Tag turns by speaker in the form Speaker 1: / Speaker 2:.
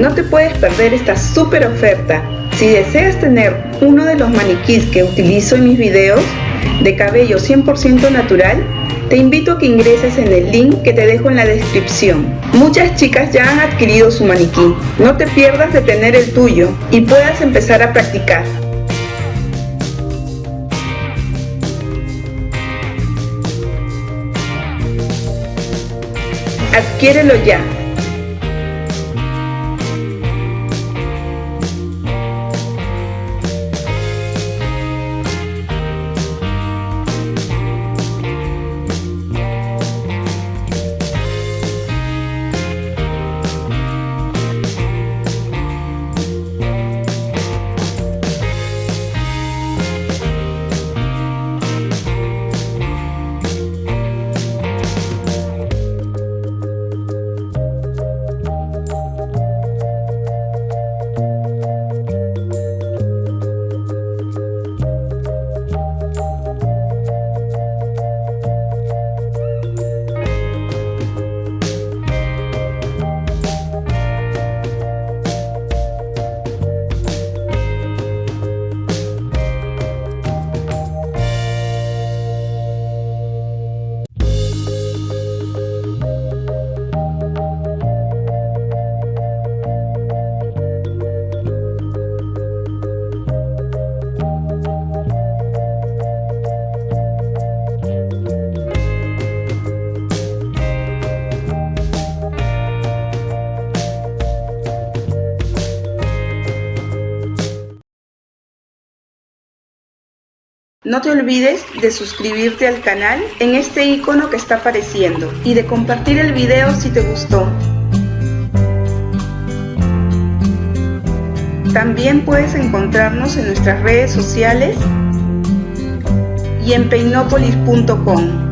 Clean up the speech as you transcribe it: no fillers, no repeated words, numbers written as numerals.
Speaker 1: No te puedes perder esta súper oferta. Si deseas tener uno de los maniquís que utilizo en mis videos de cabello 100% natural, te invito a que ingreses en el link que te dejo en la descripción. Muchas chicas ya han adquirido su maniquí. No te pierdas de tener el tuyo y puedas empezar a practicar. Adquiérelo ya. No te olvides de suscribirte al canal en este icono que está apareciendo y de compartir el video si te gustó. También puedes encontrarnos en nuestras redes sociales y en peinopolis.com.